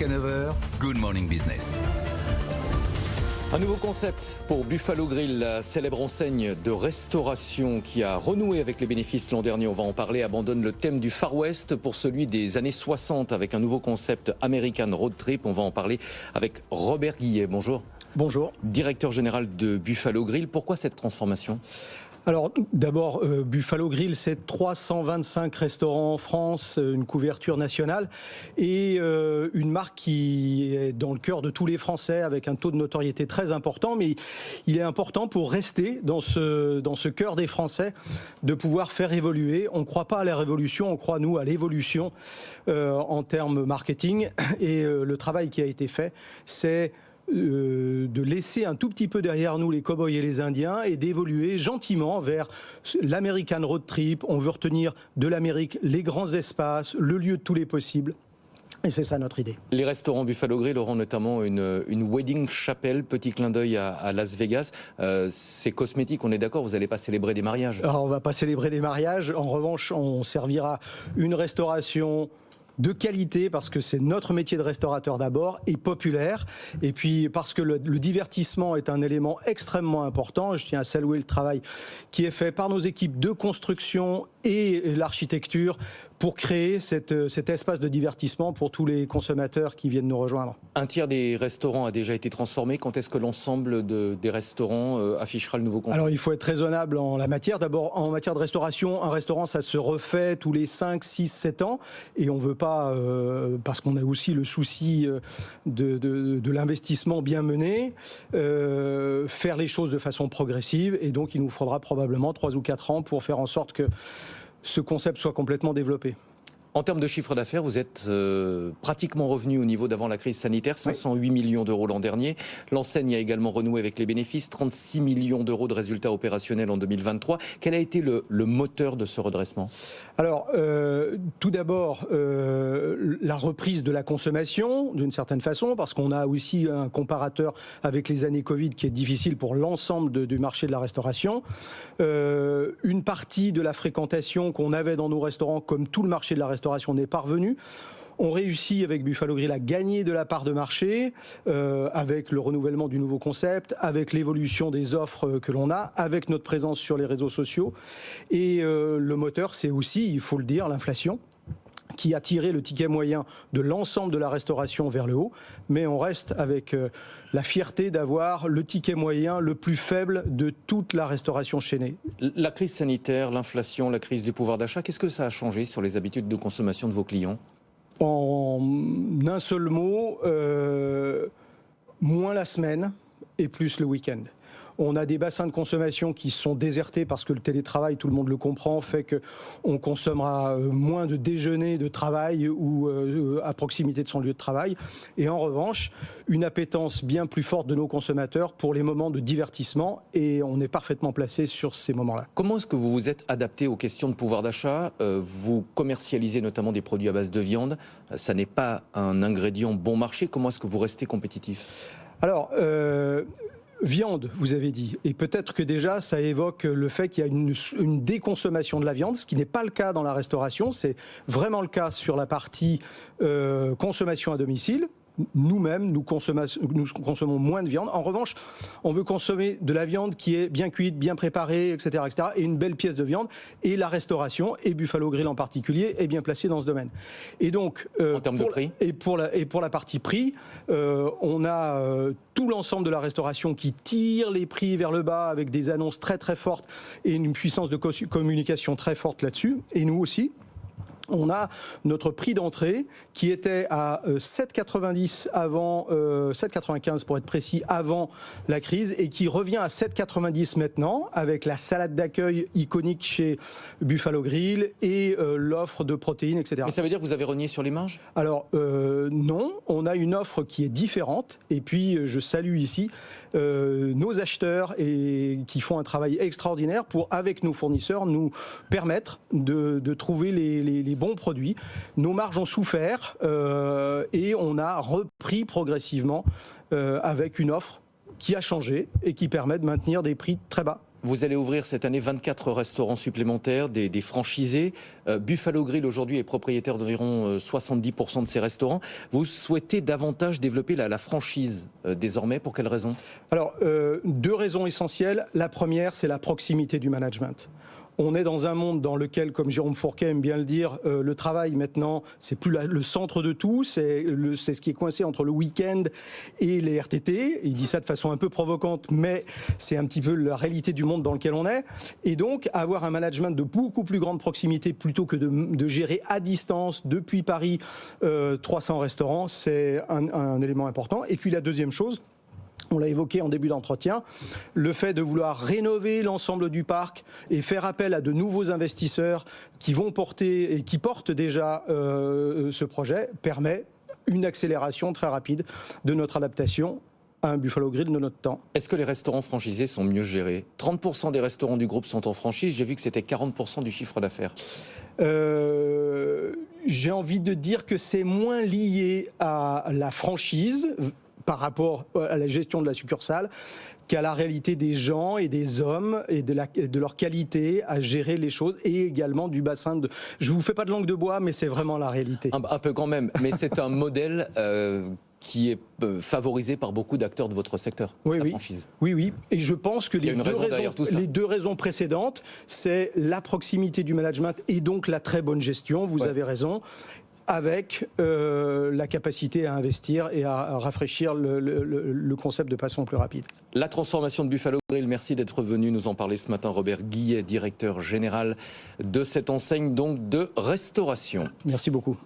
Jusqu'à 9h, Good Morning Business. Un nouveau concept pour Buffalo Grill, la célèbre enseigne de restauration qui a renoué avec les bénéfices l'an dernier. On va en parler, abandonne le thème du Far West pour celui des années 60 avec un nouveau concept American Road Trip. On va en parler avec Robert Guillet. Bonjour. Bonjour. Directeur général de Buffalo Grill. Pourquoi cette transformation ? Alors d'abord, Buffalo Grill, c'est 325 restaurants en France, une couverture nationale et une marque qui est dans le cœur de tous les Français avec un taux de notoriété très important. Mais il est important pour rester dans ce cœur des Français de pouvoir faire évoluer. On ne croit pas à la révolution, on croit nous à l'évolution en termes marketing. Et le travail qui a été fait, c'est de laisser un tout petit peu derrière nous les cow-boys et les Indiens et d'évoluer gentiment vers l'American Road Trip. On veut retenir de l'Amérique les grands espaces, le lieu de tous les possibles. Et c'est ça notre idée. Les restaurants Buffalo Grill auront notamment une wedding chapel, petit clin d'œil à Las Vegas. C'est cosmétique, on est d'accord, vous n'allez pas célébrer des mariages ? Alors, on ne va pas célébrer des mariages. En revanche, on servira une restauration de qualité, parce que c'est notre métier de restaurateur d'abord, et populaire, et puis parce que le divertissement est un élément extrêmement important. Je tiens à saluer le travail qui est fait par nos équipes de construction et l'architecture pour créer cet espace de divertissement pour tous les consommateurs qui viennent nous rejoindre. Un tiers des restaurants a déjà été transformé. Quand est-ce que l'ensemble des restaurants affichera le nouveau concept ? Alors il faut être raisonnable en la matière. D'abord, en matière de restauration, un restaurant, ça se refait tous les 5, 6, 7 ans. Et on ne veut pas, parce qu'on a aussi le souci de l'investissement bien mené, faire les choses de façon progressive. Et donc il nous faudra probablement 3 ou 4 ans pour faire en sorte que ce concept soit complètement développé. En termes de chiffre d'affaires, vous êtes pratiquement revenu au niveau d'avant la crise sanitaire, 508 millions d'euros l'an dernier. L'enseigne a également renoué avec les bénéfices, 36 millions d'euros de résultats opérationnels en 2023. Quel a été le moteur de ce redressement ? Alors, tout d'abord, la reprise de la consommation, d'une certaine façon, parce qu'on a aussi un comparateur avec les années Covid qui est difficile pour l'ensemble du marché de la restauration. Une partie de la fréquentation qu'on avait dans nos restaurants, comme tout le marché de la restauration, n'est pas revenu. On réussit avec Buffalo Grill à gagner de la part de marché avec le renouvellement du nouveau concept, avec l'évolution des offres que l'on a, avec notre présence sur les réseaux sociaux. Et le moteur, c'est aussi, il faut le dire, l'inflation, qui a tiré le ticket moyen de l'ensemble de la restauration vers le haut. Mais on reste avec la fierté d'avoir le ticket moyen le plus faible de toute la restauration chaînée. La crise sanitaire, l'inflation, la crise du pouvoir d'achat, qu'est-ce que ça a changé sur les habitudes de consommation de vos clients ? En un seul mot, moins la semaine et plus le week-end. On a des bassins de consommation qui sont désertés parce que le télétravail, tout le monde le comprend, fait qu'on consommera moins de déjeuner, de travail ou à proximité de son lieu de travail. Et en revanche, une appétence bien plus forte de nos consommateurs pour les moments de divertissement, et on est parfaitement placé sur ces moments-là. Comment est-ce que vous vous êtes adapté aux questions de pouvoir d'achat ? Vous commercialisez notamment des produits à base de viande. Ça n'est pas un ingrédient bon marché. Comment est-ce que vous restez compétitif ? Alors, viande, vous avez dit, et peut-être que déjà ça évoque le fait qu'il y a une déconsommation de la viande, ce qui n'est pas le cas dans la restauration, c'est vraiment le cas sur la partie consommation à domicile. Nous-mêmes, nous consommons moins de viande. En revanche, on veut consommer de la viande qui est bien cuite, bien préparée, etc., et une belle pièce de viande. Et la restauration, et Buffalo Grill en particulier, est bien placée dans ce domaine. Et donc, en termes de prix, et pour la partie prix, on a tout l'ensemble de la restauration qui tire les prix vers le bas avec des annonces très très fortes et une puissance de communication très forte là-dessus. Et nous aussi. On a notre prix d'entrée qui était à 7,90 avant 7,95 pour être précis avant la crise et qui revient à 7,90 maintenant avec la salade d'accueil iconique chez Buffalo Grill et l'offre de protéines, etc. Mais ça veut dire que vous avez renié sur les marges ? Alors non, on a une offre qui est différente et puis je salue ici nos acheteurs et qui font un travail extraordinaire pour avec nos fournisseurs nous permettre de trouver les bons produits. Nos marges ont souffert et on a repris progressivement avec une offre qui a changé et qui permet de maintenir des prix très bas. Vous allez ouvrir cette année 24 restaurants supplémentaires, des franchisés. Buffalo Grill aujourd'hui est propriétaire d'environ 70% de ces restaurants. Vous souhaitez davantage développer la franchise désormais, pour quelles raisons? Alors, deux raisons essentielles. La première, c'est la proximité du management. On est dans un monde dans lequel, comme Jérôme Fourquet aime bien le dire, le travail maintenant, c'est plus le centre de tout, c'est ce qui est coincé entre le week-end et les RTT. Il dit ça de façon un peu provocante, mais c'est un petit peu la réalité du monde dans lequel on est. Et donc, avoir un management de beaucoup plus grande proximité plutôt que de gérer à distance depuis Paris 300 restaurants, c'est un élément important. Et puis la deuxième chose, on l'a évoqué en début d'entretien, le fait de vouloir rénover l'ensemble du parc et faire appel à de nouveaux investisseurs qui vont porter et qui portent déjà ce projet permet une accélération très rapide de notre adaptation à un Buffalo Grill de notre temps. Est-ce que les restaurants franchisés sont mieux gérés? 30% des restaurants du groupe sont en franchise, j'ai vu que c'était 40% du chiffre d'affaires. J'ai envie de dire que c'est moins lié à la franchise par rapport à la gestion de la succursale qu'à la réalité des gens et des hommes et de leur qualité à gérer les choses et également du bassin de... Je vous fais pas de langue de bois, mais c'est vraiment la réalité. Un peu quand même, mais c'est un modèle qui est favorisé par beaucoup d'acteurs de votre secteur, la franchise. Oui. Et je pense que les deux raisons précédentes, c'est la proximité du management et donc la très bonne gestion, vous avez raison, avec la capacité à investir et à rafraîchir le concept de façon plus rapide. La transformation de Buffalo Grill, merci d'être venu nous en parler ce matin. Robert Guillet, directeur général de cette enseigne donc de restauration. Merci beaucoup.